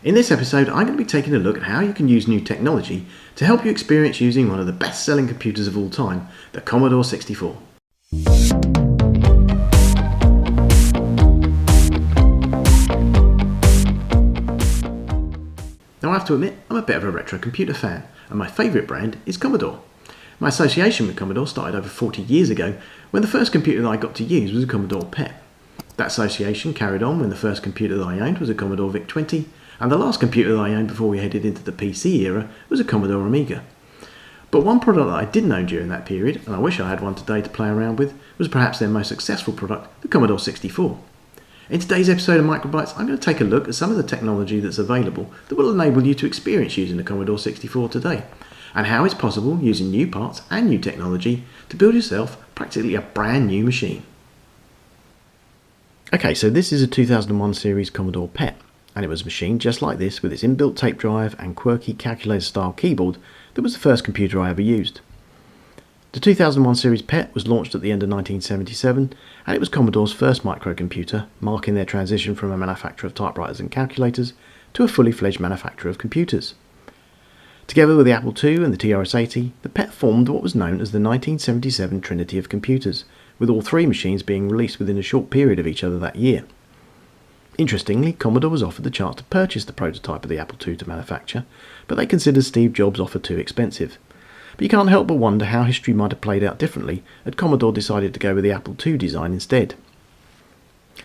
In this episode, I'm going to be taking a look at how you can use new technology to help you experience using one of the best-selling computers of all time, the Commodore 64. Now I have to admit, I'm a bit of a retro computer fan, and my favourite brand is Commodore. My association with Commodore started over 40 years ago when the first computer that I got to use was a Commodore PET. That association carried on when the first computer that I owned was a Commodore VIC-20, and the last computer that I owned before we headed into the PC era was a Commodore Amiga. But one product that I didn't own during that period, and I wish I had one today to play around with, was perhaps their most successful product, the Commodore 64. In today's episode of Microbytes, I'm going to take a look at some of the technology that's available that will enable you to experience using the Commodore 64 today, and how it's possible, using new parts and new technology, to build yourself practically a brand new machine. Okay, so this is a 2001 series Commodore PET, and it was a machine just like this with its inbuilt tape drive and quirky calculator style keyboard that was the first computer I ever used. The 2001 series PET was launched at the end of 1977, and it was Commodore's first microcomputer, marking their transition from a manufacturer of typewriters and calculators to a fully fledged manufacturer of computers. Together with the Apple II and the TRS-80, the PET formed what was known as the 1977 Trinity of computers, with all three machines being released within a short period of each other that year. Interestingly, Commodore was offered the chance to purchase the prototype of the Apple II to manufacture, but they considered Steve Jobs' offer too expensive. But you can't help but wonder how history might have played out differently had Commodore decided to go with the Apple II design instead.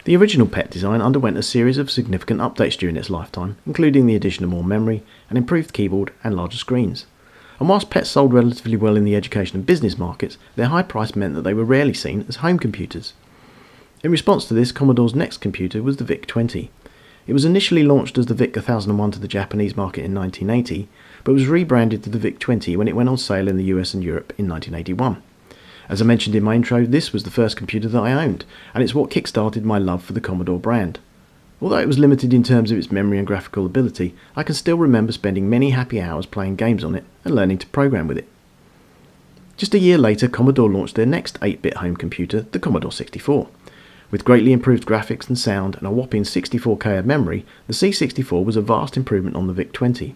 The original PET design underwent a series of significant updates during its lifetime, including the addition of more memory, an improved keyboard and larger screens. And whilst PETs sold relatively well in the education and business markets, their high price meant that they were rarely seen as home computers. In response to this, Commodore's next computer was the VIC-20. It was initially launched as the VIC 1001 to the Japanese market in 1980, but was rebranded to the VIC-20 when it went on sale in the US and Europe in 1981. As I mentioned in my intro, this was the first computer that I owned, and it's what kick-started my love for the Commodore brand. Although it was limited in terms of its memory and graphical ability, I can still remember spending many happy hours playing games on it and learning to program with it. Just a year later, Commodore launched their next 8-bit home computer, the Commodore 64. With greatly improved graphics and sound and a whopping 64K of memory, the C64 was a vast improvement on the VIC-20.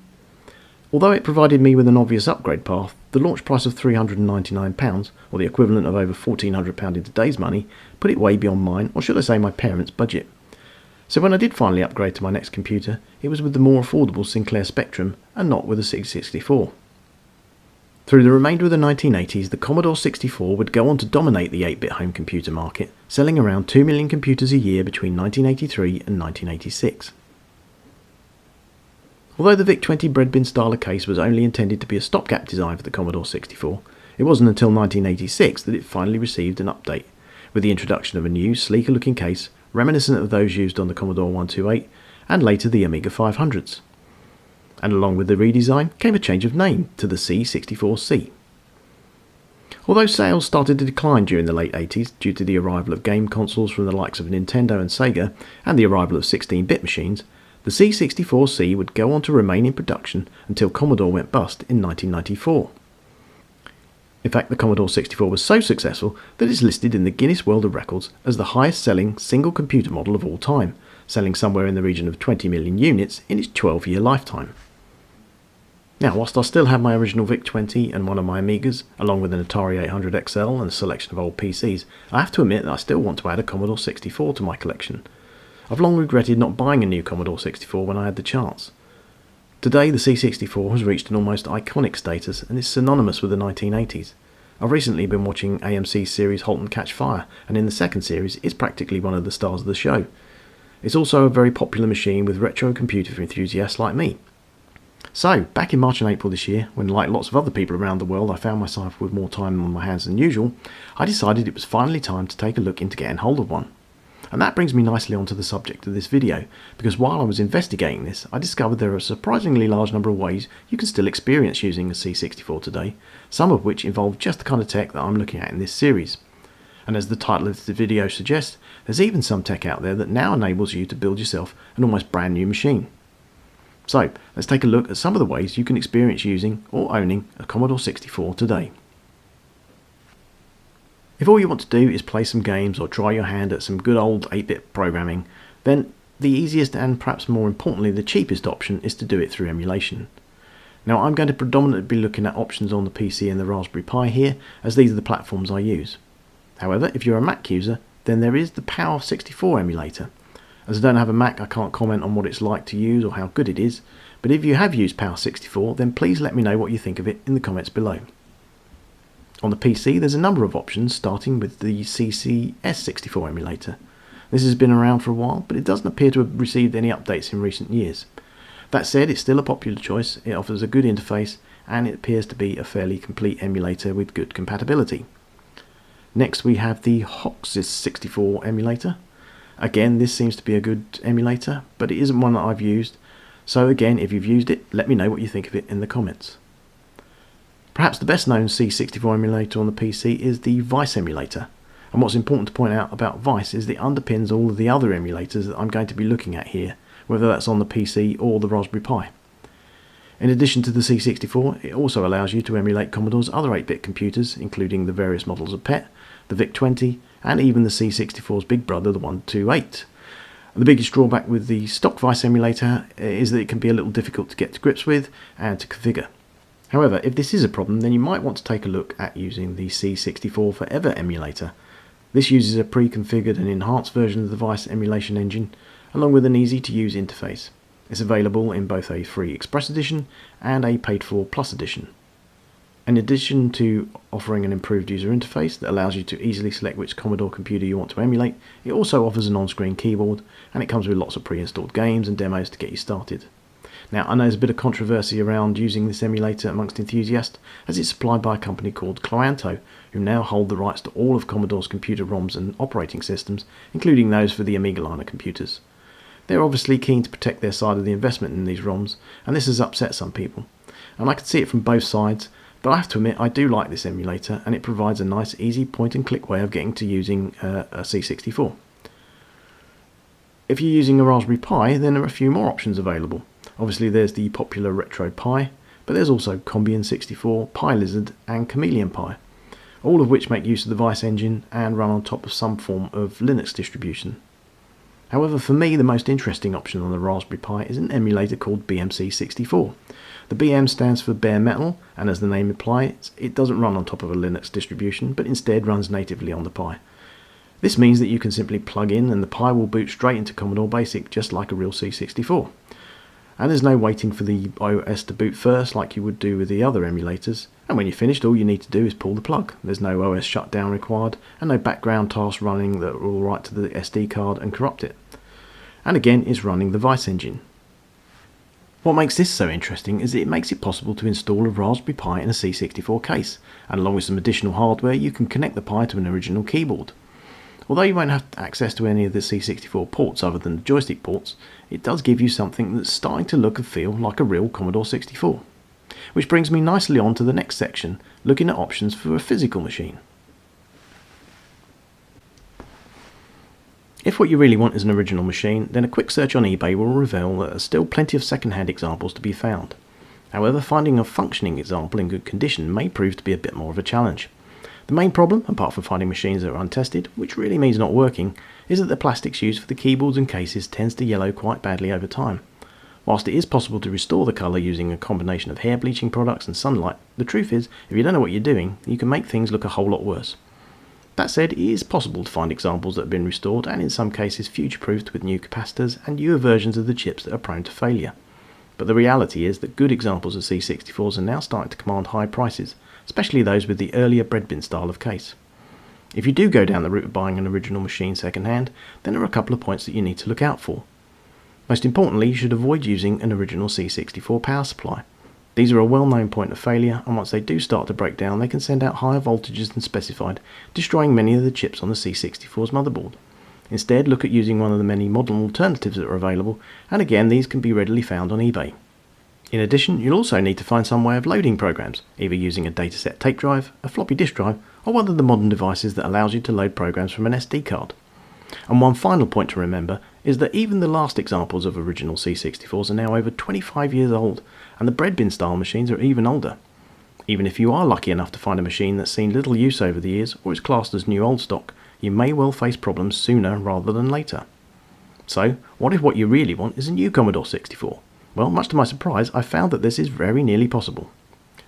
Although it provided me with an obvious upgrade path, the launch price of £399, or the equivalent of over £1,400 in today's money, put it way beyond mine, or should I say my parents' budget. So when I did finally upgrade to my next computer, it was with the more affordable Sinclair Spectrum and not with a C64. Through the remainder of the 1980s, the Commodore 64 would go on to dominate the 8-bit home computer market, selling around 2 million computers a year between 1983 and 1986. Although the VIC-20 breadbin styler case was only intended to be a stopgap design for the Commodore 64, it wasn't until 1986 that it finally received an update, with the introduction of a new, sleeker looking case reminiscent of those used on the Commodore 128 and later the Amiga 500s. And along with the redesign came a change of name to the C64C. Although sales started to decline during the late 80s due to the arrival of game consoles from the likes of Nintendo and Sega and the arrival of 16-bit machines, the C64C would go on to remain in production until Commodore went bust in 1994. In fact, the Commodore 64 was so successful that it's listed in the Guinness World of Records as the highest selling single computer model of all time, selling somewhere in the region of 20 million units in its 12-year lifetime. Now, whilst I still have my original VIC-20 and one of my Amigas, along with an Atari 800 XL and a selection of old PCs, I have to admit that I still want to add a Commodore 64 to my collection. I've long regretted not buying a new Commodore 64 when I had the chance. Today, the C64 has reached an almost iconic status and is synonymous with the 1980s. I've recently been watching AMC's series Halt and Catch Fire, and in the second series, it's practically one of the stars of the show. It's also a very popular machine with retro computer enthusiasts like me. So, back in March and April this year, when like lots of other people around the world I found myself with more time on my hands than usual, I decided it was finally time to take a look into getting hold of one. And that brings me nicely onto the subject of this video, because while I was investigating this, I discovered there are a surprisingly large number of ways you can still experience using a C64 today, some of which involve just the kind of tech that I'm looking at in this series. And as the title of the video suggests, there's even some tech out there that now enables you to build yourself an almost brand new machine. So, let's take a look at some of the ways you can experience using or owning a Commodore 64 today. If all you want to do is play some games or try your hand at some good old 8-bit programming, then the easiest and perhaps more importantly the cheapest option is to do it through emulation. Now I'm going to predominantly be looking at options on the PC and the Raspberry Pi here, as these are the platforms I use. However, if you're a Mac user, then there is the Power64 emulator. As I don't have a Mac, I can't comment on what it's like to use or how good it is, but if you have used Power64, then please let me know what you think of it in the comments below. On the PC, there's a number of options, starting with the CCS64 emulator. This has been around for a while, but it doesn't appear to have received any updates in recent years. That said, it's still a popular choice, it offers a good interface, and it appears to be a fairly complete emulator with good compatibility. Next we have the HOXIS64 emulator. Again, this seems to be a good emulator, but it isn't one that I've used, so again, if you've used it, let me know what you think of it in the comments. Perhaps the best known C64 emulator on the PC is the Vice emulator, and what's important to point out about Vice is that it underpins all of the other emulators that I'm going to be looking at here, whether that's on the PC or the Raspberry Pi. In addition to the C64, it also allows you to emulate Commodore's other 8-bit computers, including the various models of PET, the VIC-20, and even the C64's big brother, the 128. The biggest drawback with the stock Vice emulator is that it can be a little difficult to get to grips with and to configure. However, if this is a problem, then you might want to take a look at using the C64 Forever emulator. This uses a pre-configured and enhanced version of the Vice emulation engine, along with an easy-to-use interface. It's available in both a free Express edition and a paid-for Plus edition. In addition to offering an improved user interface that allows you to easily select which Commodore computer you want to emulate, it also offers an on-screen keyboard, and it comes with lots of pre-installed games and demos to get you started. Now, I know there's a bit of controversy around using this emulator amongst enthusiasts, as it's supplied by a company called Cloanto, who now hold the rights to all of Commodore's computer ROMs and operating systems, including those for the Amiga line of computers. They're obviously keen to protect their side of the investment in these ROMs, and this has upset some people. And I can see it from both sides, but I have to admit I do like this emulator, and it provides a nice easy point-and-click way of getting to using a C64. If you're using a Raspberry Pi, then there are a few more options available. Obviously there's the popular Retro Pi, but there's also Combian 64, Pi Lizard and Chameleon Pi, all of which make use of the Vice engine and run on top of some form of Linux distribution. However, for me the most interesting option on the Raspberry Pi is an emulator called BMC64. The BM stands for bare metal, and as the name implies, it doesn't run on top of a Linux distribution, but instead runs natively on the Pi. This means that you can simply plug in and the Pi will boot straight into Commodore Basic just like a real C64. And there's no waiting for the OS to boot first like you would do with the other emulators, and when you're finished all you need to do is pull the plug. There's no OS shutdown required and no background tasks running that will write to the SD card and corrupt it. And again, it's running the Vice engine. What makes this so interesting is that it makes it possible to install a Raspberry Pi in a C64 case, and along with some additional hardware you can connect the Pi to an original keyboard. Although you won't have access to any of the C64 ports other than the joystick ports, it does give you something that's starting to look and feel like a real Commodore 64. Which brings me nicely on to the next section, looking at options for a physical machine. If what you really want is an original machine, then a quick search on eBay will reveal that there are still plenty of second-hand examples to be found. However, finding a functioning example in good condition may prove to be a bit more of a challenge. The main problem, apart from finding machines that are untested, which really means not working, is that the plastics used for the keyboards and cases tends to yellow quite badly over time. Whilst it is possible to restore the colour using a combination of hair bleaching products and sunlight, the truth is, if you don't know what you're doing, you can make things look a whole lot worse. That said, it is possible to find examples that have been restored and in some cases future-proofed with new capacitors and newer versions of the chips that are prone to failure. But the reality is that good examples of C64s are now starting to command high prices, especially those with the earlier bread bin style of case. If you do go down the route of buying an original machine second-hand, then there are a couple of points that you need to look out for. Most importantly, you should avoid using an original C64 power supply. These are a well-known point of failure, and once they do start to break down they can send out higher voltages than specified, destroying many of the chips on the C64's motherboard. Instead, look at using one of the many modern alternatives that are available, and again these can be readily found on eBay. In addition, you'll also need to find some way of loading programs, either using a dataset tape drive, a floppy disk drive, or one of the modern devices that allows you to load programs from an SD card. And one final point to remember is that even the last examples of original C64s are now over 25 years old, and the bread bin style machines are even older. Even if you are lucky enough to find a machine that's seen little use over the years or is classed as new old stock, you may well face problems sooner rather than later. So, what if what you really want is a new Commodore 64? Well, much to my surprise, I found that this is very nearly possible.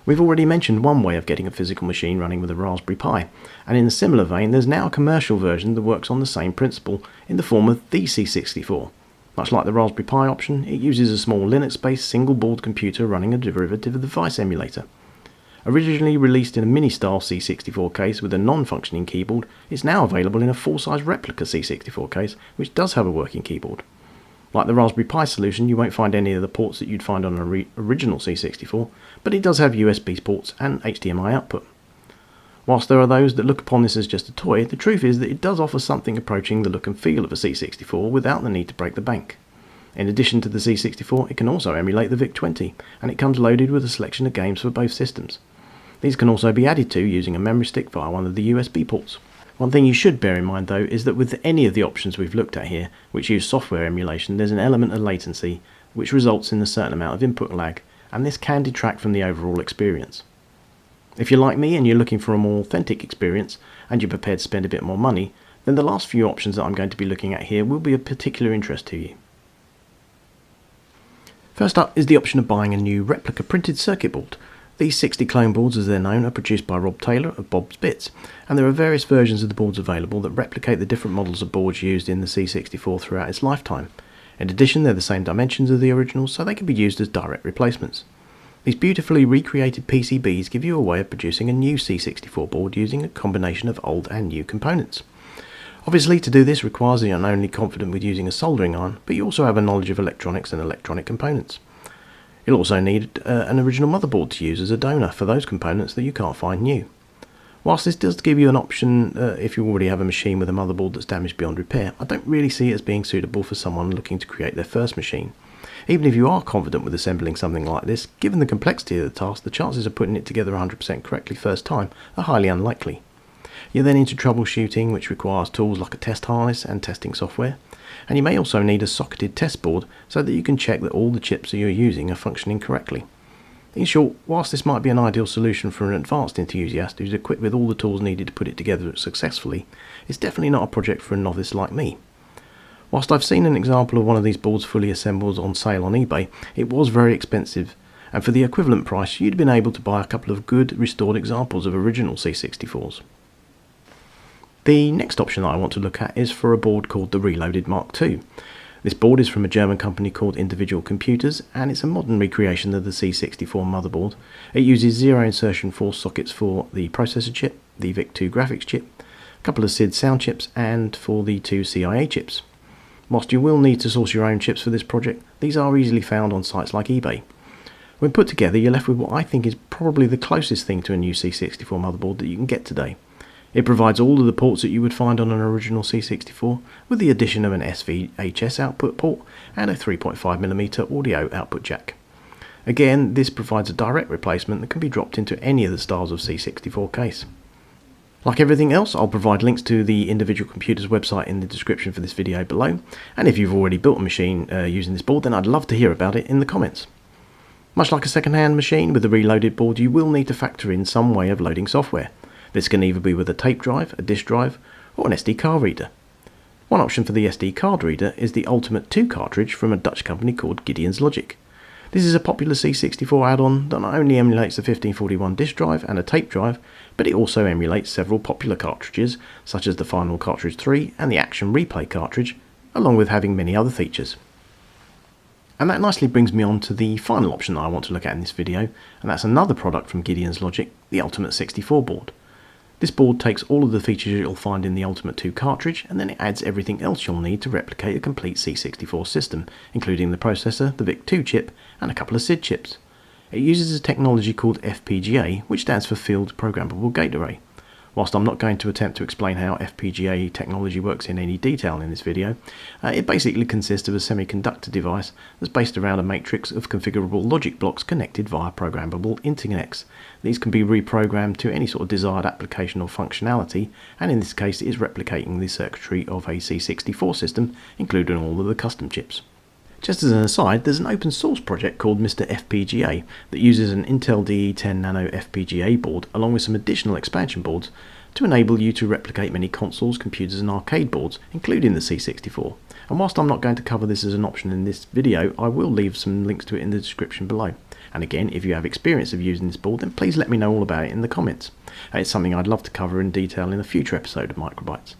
We've already mentioned one way of getting a physical machine running with a Raspberry Pi, and in a similar vein there's now a commercial version that works on the same principle in the form of the C64. Much like the Raspberry Pi option, it uses a small Linux-based single-board computer running a derivative of the Vice emulator. Originally released in a mini-style C64 case with a non-functioning keyboard, it's now available in a full-size replica C64 case which does have a working keyboard. Like the Raspberry Pi solution, you won't find any of the ports that you'd find on an original C64, but it does have USB ports and HDMI output. Whilst there are those that look upon this as just a toy, the truth is that it does offer something approaching the look and feel of a C64 without the need to break the bank. In addition to the C64, it can also emulate the VIC-20, and it comes loaded with a selection of games for both systems. These can also be added to using a memory stick via one of the USB ports. One thing you should bear in mind though is that with any of the options we've looked at here, which use software emulation, there's an element of latency which results in a certain amount of input lag, and this can detract from the overall experience. If you're like me and you're looking for a more authentic experience and you're prepared to spend a bit more money, then the last few options that I'm going to be looking at here will be of particular interest to you. First up is the option of buying a new replica printed circuit board. These SixtyClone boards, as they're known, are produced by Rob Taylor of Bob's Bits, and there are various versions of the boards available that replicate the different models of boards used in the C64 throughout its lifetime. In addition, they're the same dimensions as the originals, so they can be used as direct replacements. These beautifully recreated PCBs give you a way of producing a new C64 board using a combination of old and new components. Obviously, to do this requires that you're not only confident with using a soldering iron, but you also have a knowledge of electronics and electronic components. You'll also need an original motherboard to use as a donor for those components that you can't find new. Whilst this does give you an option if you already have a machine with a motherboard that's damaged beyond repair, I don't really see it as being suitable for someone looking to create their first machine. Even if you are confident with assembling something like this, given the complexity of the task, the chances of putting it together 100% correctly first time are highly unlikely. You're then into troubleshooting, which requires tools like a test harness and testing software. And you may also need a socketed test board so that you can check that all the chips that you're using are functioning correctly. In short, whilst this might be an ideal solution for an advanced enthusiast who's equipped with all the tools needed to put it together successfully, it's definitely not a project for a novice like me. Whilst I've seen an example of one of these boards fully assembled on sale on eBay, it was very expensive, and for the equivalent price you'd have been able to buy a couple of good restored examples of original C64s. The next option that I want to look at is for a board called the Reloaded Mark II. This board is from a German company called Individual Computers, and it's a modern recreation of the C64 motherboard. It uses zero insertion force sockets for the processor chip, the VIC-2 graphics chip, a couple of SID sound chips, and for the two CIA chips. Whilst you will need to source your own chips for this project, these are easily found on sites like eBay. When put together, you're left with what I think is probably the closest thing to a new C64 motherboard that you can get today. It provides all of the ports that you would find on an original C64, with the addition of an SVHS output port and a 3.5mm audio output jack. Again, this provides a direct replacement that can be dropped into any of the styles of C64 case. Like everything else, I'll provide links to the Individual Computers website in the description for this video below, and if you've already built a machine using this board, then I'd love to hear about it in the comments. Much like a second-hand machine with a reloaded board, you will need to factor in some way of loading software. This can either be with a tape drive, a disk drive, or an SD card reader. One option for the SD card reader is the Ultimate 2 cartridge from a Dutch company called Gideon's Logic. This is a popular C64 add-on that not only emulates the 1541 disk drive and a tape drive, but it also emulates several popular cartridges such as the Final Cartridge 3 and the Action Replay cartridge, along with having many other features. And that nicely brings me on to the final option that I want to look at in this video, and that's another product from Gideon's Logic, the Ultimate 64 board. This board takes all of the features you'll find in the Ultimate 2 cartridge, and then it adds everything else you'll need to replicate a complete C64 system, including the processor, the VIC-2 chip, and a couple of SID chips. It uses a technology called FPGA, which stands for Field Programmable Gate Array. Whilst I'm not going to attempt to explain how FPGA technology works in any detail in this video, it basically consists of a semiconductor device that's based around a matrix of configurable logic blocks connected via programmable interconnects. These can be reprogrammed to any sort of desired application or functionality, and in this case it is replicating the circuitry of a C64 system, including all of the custom chips. Just as an aside, there's an open source project called Mr. FPGA that uses an Intel DE10 Nano FPGA board along with some additional expansion boards to enable you to replicate many consoles, computers and arcade boards, including the C64. And whilst I'm not going to cover this as an option in this video, I will leave some links to it in the description below. And again, if you have experience of using this board, then please let me know all about it in the comments. It's something I'd love to cover in detail in a future episode of Microbytes.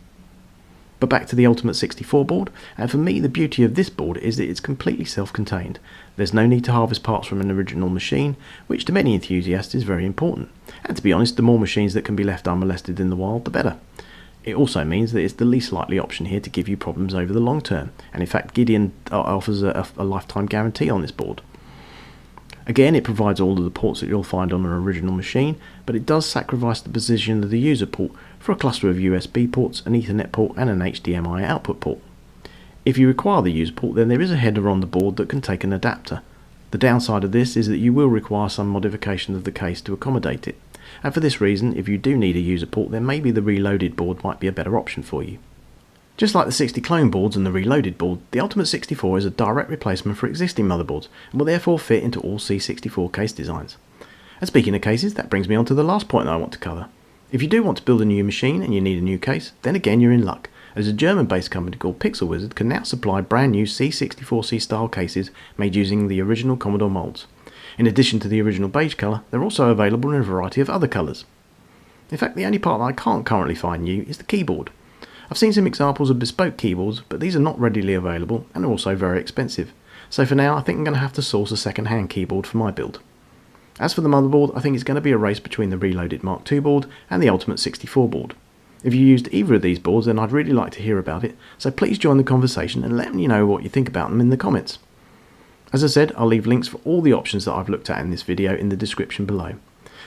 But back to the Ultimate 64 board, and for me the beauty of this board is that it's completely self-contained. There's no need to harvest parts from an original machine, which to many enthusiasts is very important. And to be honest, the more machines that can be left unmolested in the wild, the better. It also means that it's the least likely option here to give you problems over the long term, and in fact Gideon offers a lifetime guarantee on this board. Again, it provides all of the ports that you'll find on an original machine, but it does sacrifice the position of the user port for a cluster of USB ports, an Ethernet port and an HDMI output port. If you require the user port, then there is a header on the board that can take an adapter. The downside of this is that you will require some modification of the case to accommodate it, and for this reason, if you do need a user port, then maybe the reloaded board might be a better option for you. Just like the SixtyClone boards and the reloaded board, the Ultimate 64 is a direct replacement for existing motherboards and will therefore fit into all C64 case designs. And speaking of cases, that brings me on to the last point that I want to cover. If you do want to build a new machine and you need a new case, then again you're in luck, as a German-based company called Pixel Wizard can now supply brand new C64C style cases made using the original Commodore molds. In addition to the original beige colour, they're also available in a variety of other colours. In fact, the only part that I can't currently find new is the keyboard. I've seen some examples of bespoke keyboards, but these are not readily available and are also very expensive. So for now, I think I'm going to have to source a second-hand keyboard for my build. As for the motherboard, I think it's going to be a race between the Reloaded Mark II board and the Ultimate 64 board. If you used either of these boards, then I'd really like to hear about it, so please join the conversation and let me know what you think about them in the comments. As I said, I'll leave links for all the options that I've looked at in this video in the description below.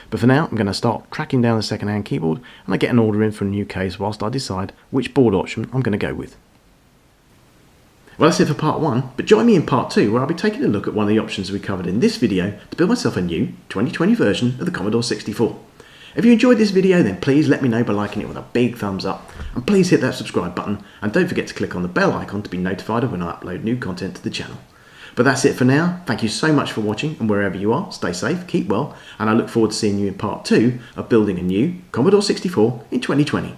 But for now, I'm going to start tracking down the second-hand keyboard and I get an order in for a new case whilst I decide which board option I'm going to go with. Well, that's it for part 1, but join me in part 2 where I'll be taking a look at one of the options we covered in this video to build myself a new 2020 version of the Commodore 64. If you enjoyed this video, then please let me know by liking it with a big thumbs up, and please hit that subscribe button and don't forget to click on the bell icon to be notified of when I upload new content to the channel. But that's it for now. Thank you so much for watching, and wherever you are, stay safe, keep well, and I look forward to seeing you in part 2 of building a new Commodore 64 in 2020.